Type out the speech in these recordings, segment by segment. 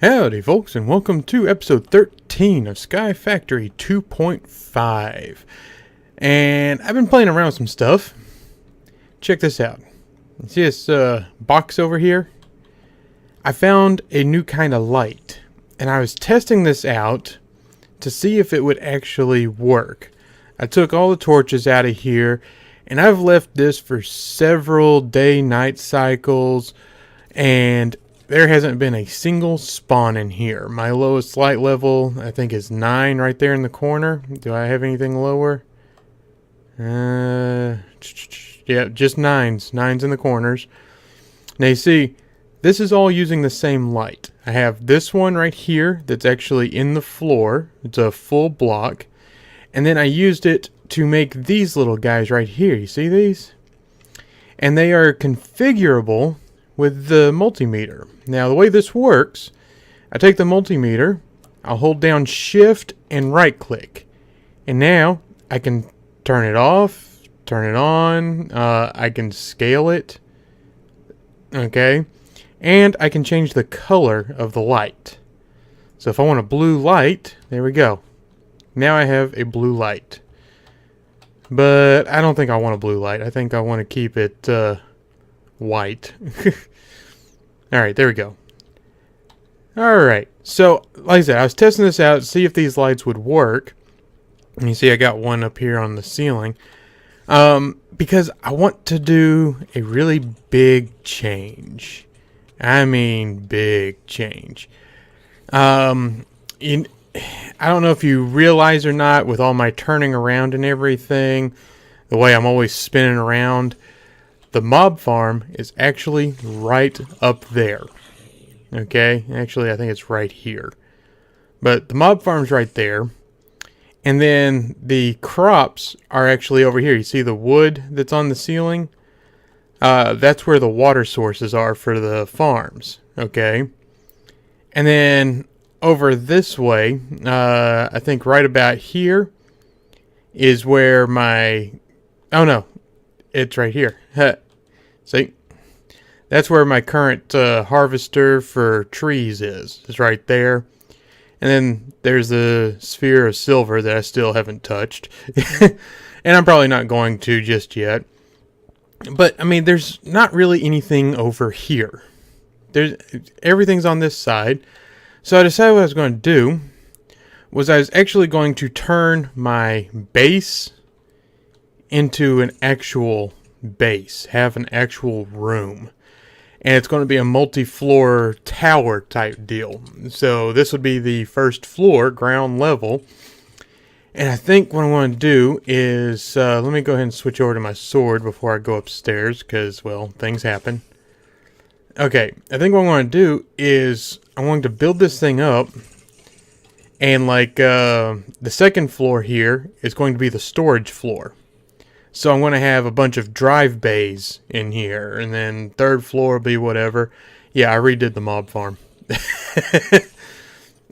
Howdy folks, and welcome to episode 13 of Sky Factory 2.5. And I've been playing around with some stuff. Check this out. See this box over here? I found a new kind of light, and I was testing this out to see if it would actually work. I took all the torches out of here, and I've left this for several day-night cycles, and there hasn't been a single spawn in here. My lowest light level, I think, is 9 right there in the corner. Do I have anything lower? Yeah, just 9s. 9s in the corners. Now you see, this is all using the same light. I have this one right here that's actually in the floor. It's a full block. And then I used it to make these little guys right here. You see these? And they are configurable with the multimeter. Now the way this works, I take the multimeter, I'll hold down shift and right click. And now I can turn it off, turn it on, I can scale it. Okay. And I can change the color of the light. So if I want a blue light, there we go. Now I have a blue light. But I don't think I want a blue light. I think I want to keep it white. Alright, there we go. Alright, so like I said, I was testing this out to see if these lights would work. And you see I got one up here on the ceiling. Because I want to do a really big change. I mean big change. I don't know if you realize or not, with all my turning around and everything, the way I'm always spinning around, the mob farm is actually right up there. Okay, actually I think it's right here. But the mob farm's right there. And then the crops are actually over here. You see the wood that's on the ceiling? That's where the water sources are for the farms. Okay. And then over this way, I think right about here is where my... Oh no, it's right here. See? That's where my current harvester for trees is. It's right there. And then there's the sphere of silver that I still haven't touched. And I'm probably not going to just yet. But, I mean, there's not really anything over here. Everything's on this side. So I decided what I was going to do was I was actually going to turn my base into an actual base. Have an actual room. And it's going to be a multi-floor tower type deal. So this would be the first floor, ground level. And I think what I want to do is, let me go ahead and switch over to my sword before I go upstairs, because, well, things happen. Okay, I think what I want to do is, I want to build this thing up, and like, the second floor here is going to be the storage floor. So I'm going to have a bunch of drive bays in here, and then third floor will be whatever. Yeah, I redid the mob farm.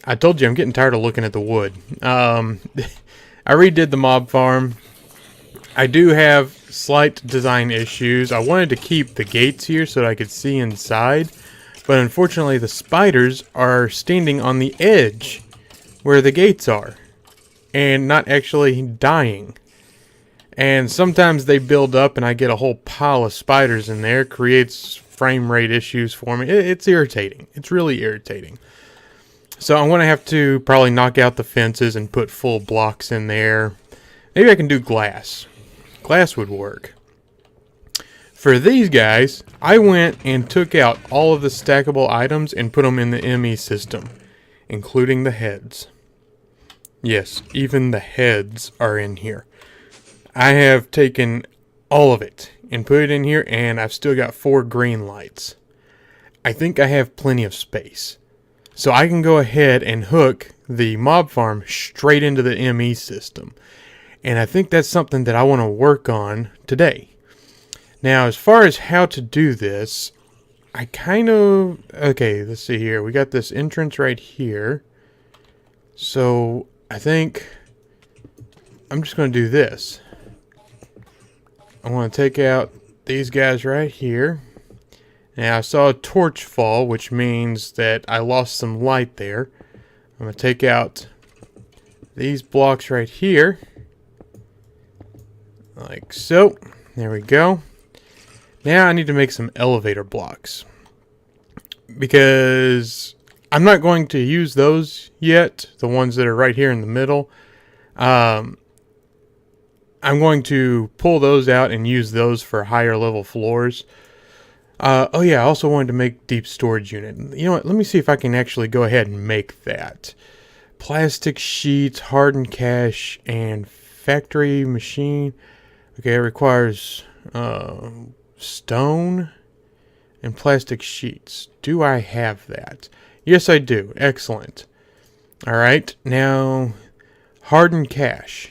I told you I'm getting tired of looking at the wood. I redid the mob farm. I do have slight design issues. I wanted to keep the gates here so that I could see inside, but unfortunately the spiders are standing on the edge where the gates are and not actually dying. And sometimes they build up and I get a whole pile of spiders in there. Creates frame rate issues for me. It's irritating. It's really irritating. So I'm going to have to probably knock out the fences and put full blocks in there. Maybe I can do glass. Glass would work. For these guys, I went and took out all of the stackable items and put them in the ME system, including the heads. Yes, even the heads are in here. I have taken all of it and put it in here, and I've still got 4 green lights. I think I have plenty of space. So I can go ahead and hook the mob farm straight into the ME system. And I think that's something that I want to work on today. Now, as far as how to do this, I kind of... Okay, let's see here. We got this entrance right here. So I think I'm just going to do this. I want to take out these guys right here. Now I saw a torch fall, which means that I lost some light there. I'm going to take out these blocks right here. Like so. There we go. Now I need to make some elevator blocks. Because I'm not going to use those yet. The ones that are right here in the middle. I'm going to pull those out and use those for higher level floors. Oh yeah, I also wanted to make deep storage unit. You know what? Let me see if I can actually go ahead and make that. Plastic sheets, hardened cache, and factory machine. Okay, it requires stone and plastic sheets. Do I have that? Yes, I do. Excellent. Alright, now hardened cache.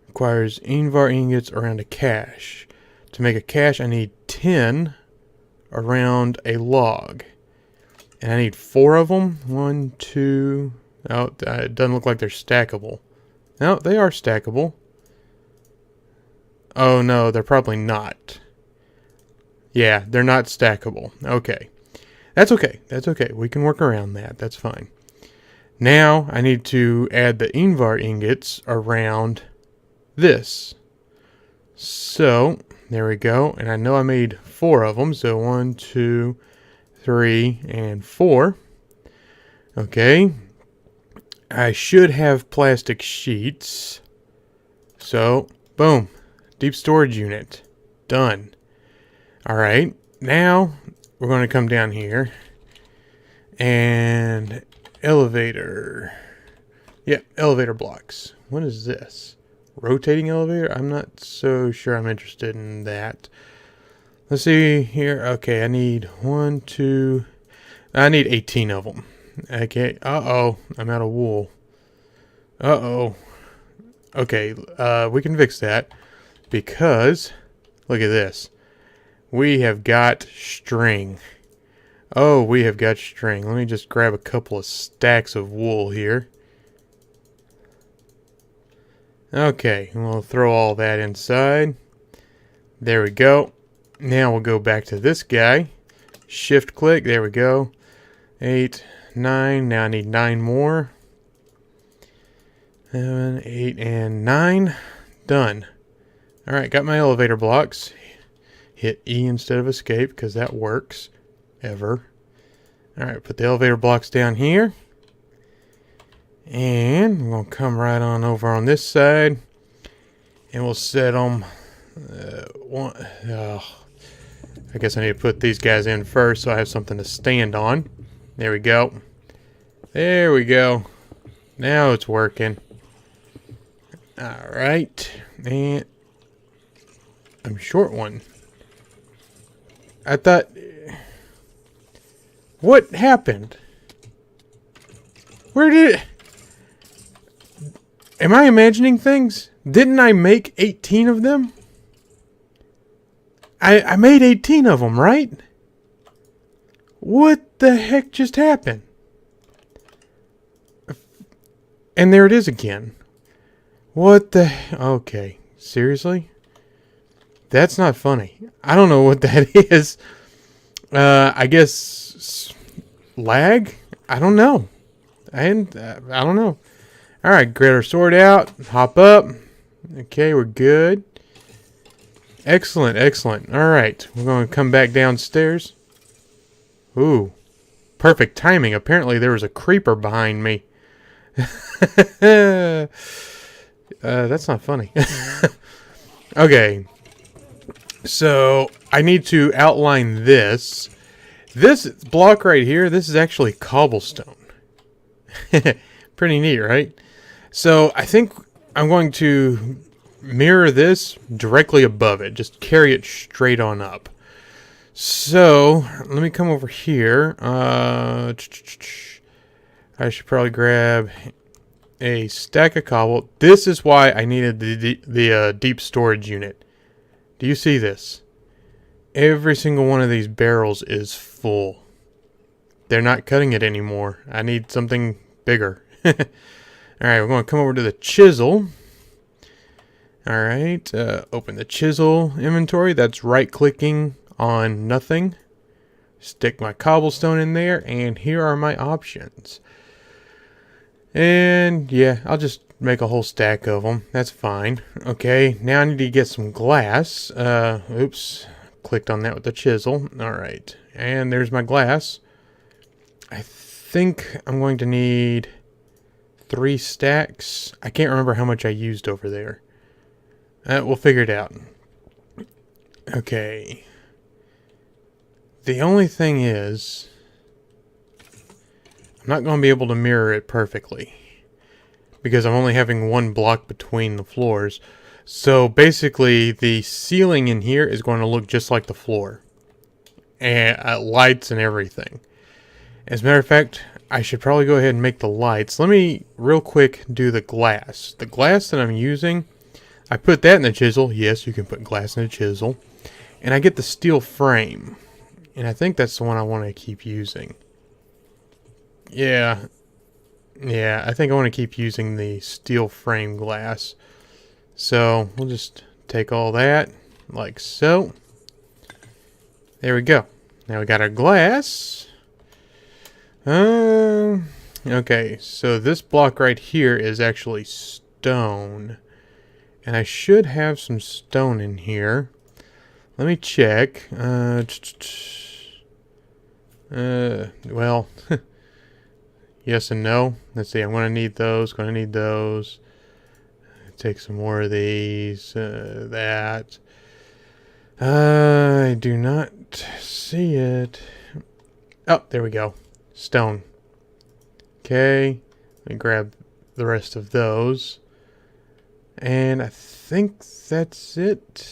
Requires Invar ingots around a cache. To make a cache, I need 10 around a log. And I need 4 of them. 1, 2... Oh, it doesn't look like they're stackable. No, they are stackable. Oh, no, they're probably not. Yeah, they're not stackable. Okay. That's okay. That's okay. We can work around that. That's fine. Now, I need to add the Invar ingots around this. So, there we go. And I know I made 4 of them. So, 1, 2, 3, and 4. Okay. I should have plastic sheets. So, boom. Deep storage unit. Done. Alright. Now, we're going to come down here. And elevator. Yep, elevator blocks. What is this? Rotating elevator? I'm not so sure I'm interested in that. Let's see here. Okay, I need 1, 2... I need 18 of them. Okay, uh-oh, I'm out of wool. Uh-oh. Okay, we can fix that. Because, look at this. We have got string. Oh, we have got string. Let me just grab a couple of stacks of wool here. Okay, we'll throw all that inside. There we go. Now we'll go back to this guy. Shift click, there we go. 8, 9, now I need 9 more. 7, 8, and 9. Done. Alright, got my elevator blocks. Hit E instead of escape, because that works. Ever. Alright, put the elevator blocks down here. And we're going to come right on over on this side. And we'll set them... I guess I need to put these guys in first so I have something to stand on. There we go. There we go. Now it's working. Alright. And I'm short one. I thought... What happened? Where did it... Am I imagining things? Didn't I make 18 of them? I made 18 of them, right? What the heck just happened? And there it is again. What the... Okay. Seriously? That's not funny. I don't know what that is. I guess... lag? I don't know. I don't know. Alright, get our sword out. Hop up. Okay, we're good. Excellent, excellent. Alright, we're going to come back downstairs. Ooh. Perfect timing. Apparently there was a creeper behind me. That's not funny. Okay. So, I need to outline this. This block right here, this is actually cobblestone. Pretty neat, right? So, I think I'm going to mirror this directly above it. Just carry it straight on up. So, let me come over here. I should probably grab a stack of cobble. This is why I needed the deep storage unit. Do you see this? Every single one of these barrels is full. They're not cutting it anymore. I need something bigger. Alright, we're going to come over to the chisel. Alright, open the chisel inventory. That's right-clicking on nothing. Stick my cobblestone in there, and here are my options. And yeah, I'll just make a whole stack of them. That's fine. Okay, now I need to get some glass. Oops. Clicked on that with the chisel. Alright, and there's my glass. I think I'm going to need 3 stacks. I can't remember how much I used over there. We'll figure it out. Okay. The only thing is, I'm not going to be able to mirror it perfectly, because I'm only having 1 block between the floors. So basically, the ceiling in here is going to look just like the floor. And lights and everything. As a matter of fact, I should probably go ahead and make the lights. Let me real quick do the glass. The glass that I'm using, I put that in the chisel. Yes, you can put glass in a chisel. And I get the steel frame. And I think that's the one I want to keep using. Yeah, I think I want to keep using the steel frame glass. So we'll just take all that like so. There we go. Now we got our glass. Okay, so this block right here is actually stone. And I should have some stone in here. Let me check. Well, yes and no. Let's see, I'm going to need those, Take some more of these, that. I do not see it. Oh, there we go. Stone. Okay, let me grab the rest of those. And I think that's it.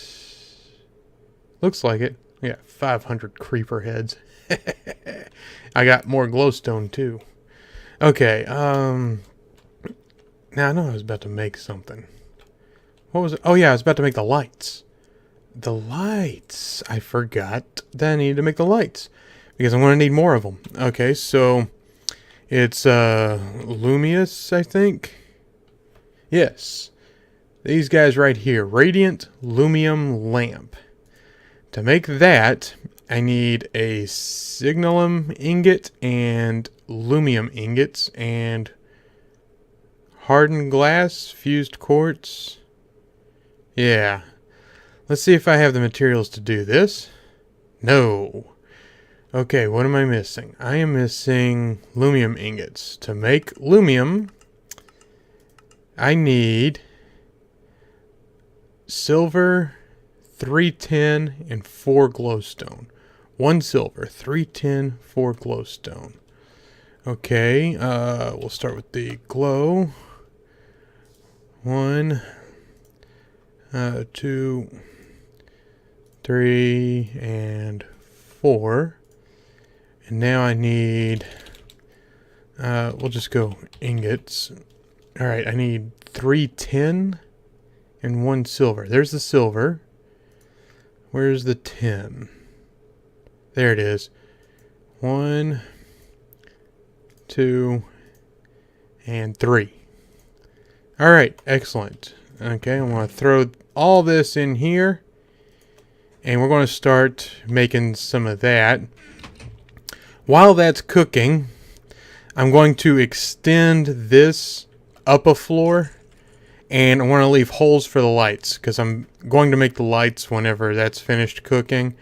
Looks like it. Yeah, 500 creeper heads. I got more glowstone too. Okay, now I know I was about to make something. What was it? Oh yeah, I was about to make the lights. The lights. I forgot that I needed to make the lights, because I'm going to need more of them. Okay, so it's Lumious, I think. Yes. These guys right here. Radiant Lumium Lamp. To make that, I need a Signalum ingot and Lumium ingots and hardened glass, fused quartz. Yeah. Let's see if I have the materials to do this. No. Okay, what am I missing? I am missing Lumium ingots. To make Lumium, I need silver, 310, and 4 glowstone. 1 silver, 310, 4 glowstone. Okay, we'll start with the glow. 1, 2, 3, and 4. And now I need, we'll just go ingots. Alright, I need 310 and 1 silver. There's the silver. Where's the 10? There it is. 1, 2, and 3. Alright, excellent. Okay, I'm going to throw all this in here. And we're going to start making some of that. While that's cooking, I'm going to extend this up a floor. And I want to leave holes for the lights, because I'm going to make the lights whenever that's finished cooking.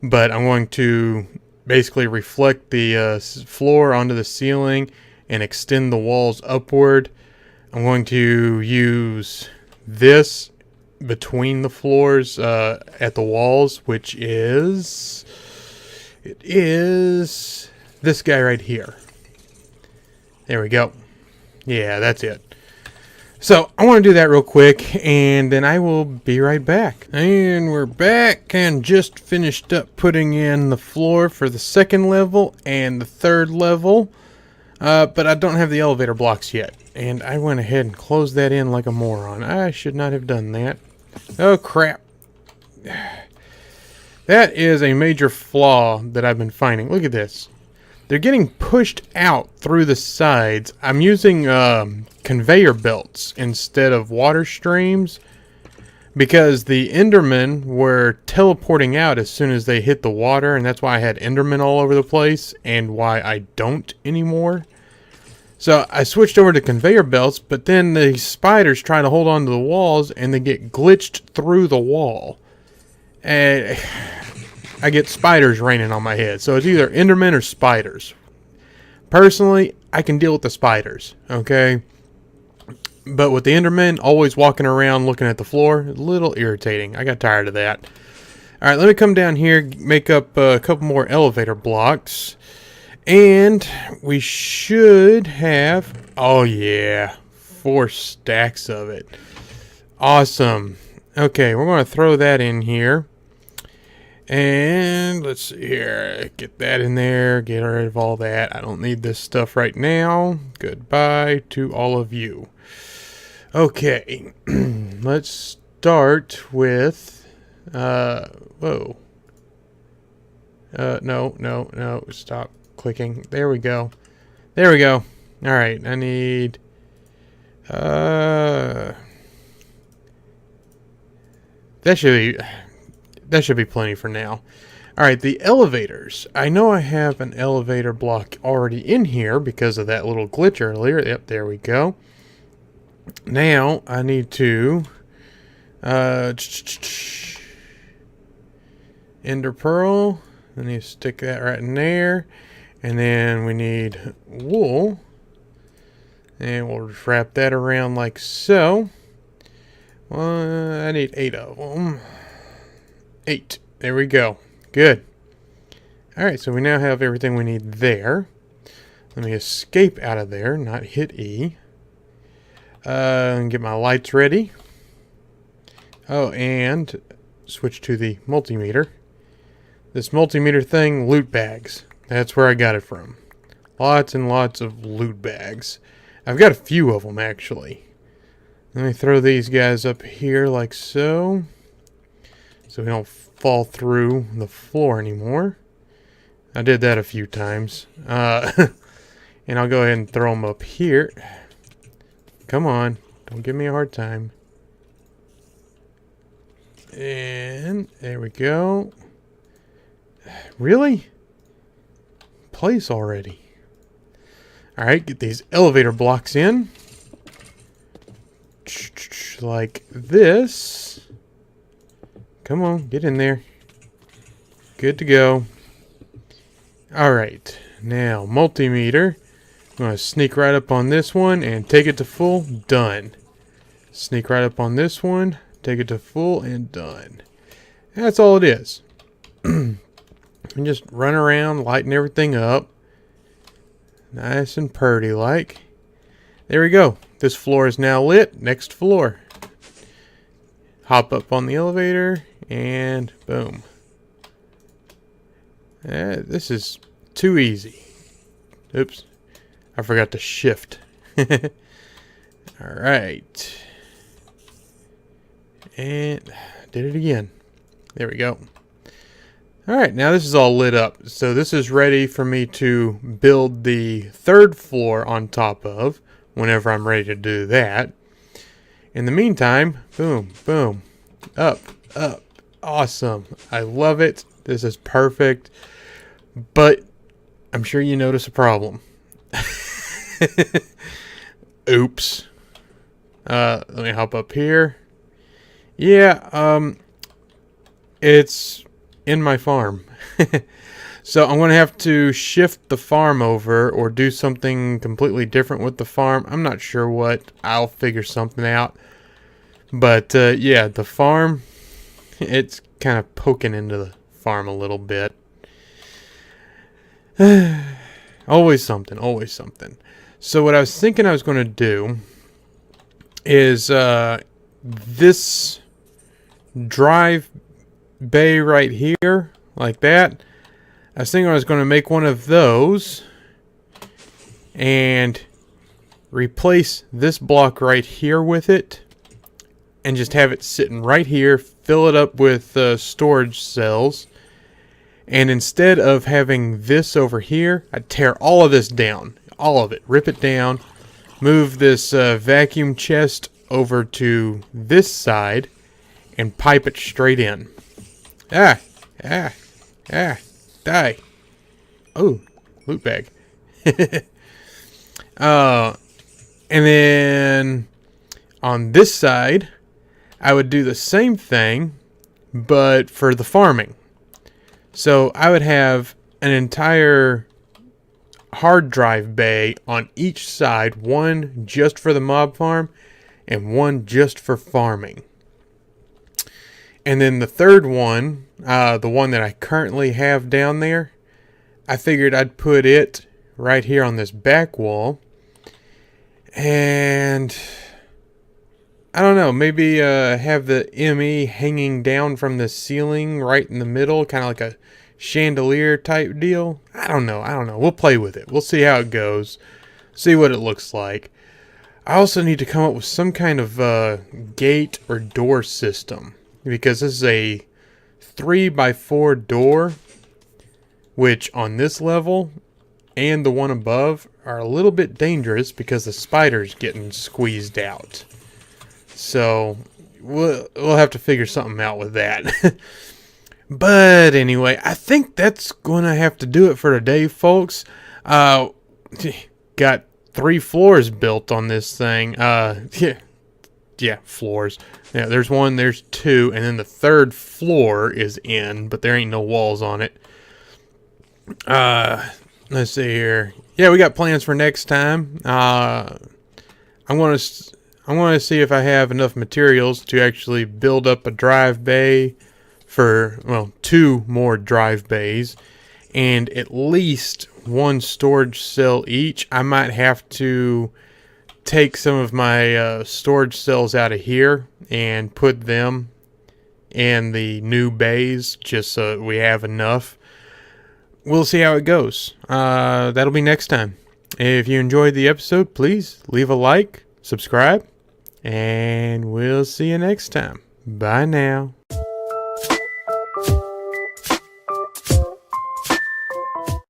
But I'm going to basically reflect the floor onto the ceiling and extend the walls upward. I'm going to use this between the floors at the walls, which is... It is this guy right here. There we go. Yeah, that's it. So, I want to do that real quick, and then I will be right back. And we're back, and just finished up putting in the floor for the 2nd level and the 3rd level. But I don't have the elevator blocks yet, and I went ahead and closed that in like a moron. I should not have done that. Oh, crap. That is a major flaw that I've been finding. Look at this. They're getting pushed out through the sides. I'm using conveyor belts instead of water streams. because the Endermen were teleporting out as soon as they hit the water, and that's why I had Endermen all over the place, and why I don't anymore. So I switched over to conveyor belts, but then the spiders try to hold on to the walls, and they get glitched through the wall. And I get spiders raining on my head. So it's either Endermen or spiders. Personally, I can deal with the spiders, okay? But with the Endermen always walking around looking at the floor, a little irritating. I got tired of that. Alright, let me come down here, make up a couple more elevator blocks. And we should have, oh yeah, 4 stacks of it. Awesome. Okay, we're going to throw that in here. And let's see here, get that in there, get rid of all that. I don't need this stuff right now. Goodbye to all of you. Okay, let's start with, whoa. No, stop clicking. There we go. There we go. Alright, I need, that should be plenty for now. Alright, the elevators. I know I have an elevator block already in here because of that little glitch earlier. Yep, there we go. Now, I need to... Ender Pearl. I need to stick that right in there. And then we need wool. And we'll just wrap that around like so. Well, I need 8 of them. 8. There we go. Good. Alright, so we now have everything we need there. Let me escape out of there, not hit E. And get my lights ready. Oh, and switch to the multimeter. This multimeter thing, loot bags. That's where I got it from. Lots and lots of loot bags. I've got a few of them, actually. Let me throw these guys up here like so. So we don't fall through the floor anymore. I did that a few times. And I'll go ahead and throw them up here. Come on. Don't give me a hard time. And there we go. Really? Place already. Alright, get these elevator blocks in. Like this. Come on, get in there. Good to go. Alright, now multimeter. I'm going to sneak right up on this one and take it to full. Done. Sneak right up on this one. Take it to full and done. That's all it is. And just run around, lighting everything up. Nice and purty like. There we go. This floor is now lit. Next floor. Hop up on the elevator and boom. This is too easy. Oops. I forgot to shift. Alright. And did it again. There we go. Alright, now this is all lit up. So this is ready for me to build the 3rd floor on top of whenever I'm ready to do that. In the meantime, boom, boom, up, up. Awesome. I love it. This is perfect. But I'm sure you notice a problem. Oops. Let me hop up here. Yeah, it's in my farm. So I'm going to have to shift the farm over or do something completely different with the farm. I'm not sure what. I'll figure something out. But yeah, the farm, it's kind of poking into the farm a little bit. Always something, always something. So what I was thinking I was going to do is this drive bay right here, like that. I was thinking I was going to make one of those and replace this block right here with it and just have it sitting right here, fill it up with storage cells. And instead of having this over here, I'd tear all of this down. All of it. Rip it down. Move this vacuum chest over to this side. and pipe it straight in. Ah, ah, ah, die. Oh, loot bag. And then on this side, I would do the same thing, but for the farming. So I would have an entire hard drive bay on each side, one just for the mob farm and one just for farming. And then the third one, the one that I currently have down there, I figured I'd put it right here on this back wall. And I don't know, maybe have the ME hanging down from the ceiling right in the middle, kind of like a chandelier type deal. I don't know. We'll play with it. We'll see how it goes. See what it looks like. I also need to come up with some kind of gate or door system, because this is a 3x4 door, which on this level and the one above are a little bit dangerous because the spider's getting squeezed out. So we'll have to figure something out with that. But anyway, I think that's going to have to do it for today, folks. Got 3 floors built on this thing. Yeah, floors. Yeah, there's 1, there's 2, and then the 3rd floor is in, but there ain't no walls on it. Let's see here. Yeah, we got plans for next time. I'm going to see if I have enough materials to actually build up a drive bay for, well, 2 more drive bays and at least 1 storage cell each. I might have to take some of my storage cells out of here and put them in the new bays just so we have enough. We'll see how it goes. That'll be next time. If you enjoyed the episode, please leave a like, subscribe, and we'll see you next time. Bye now.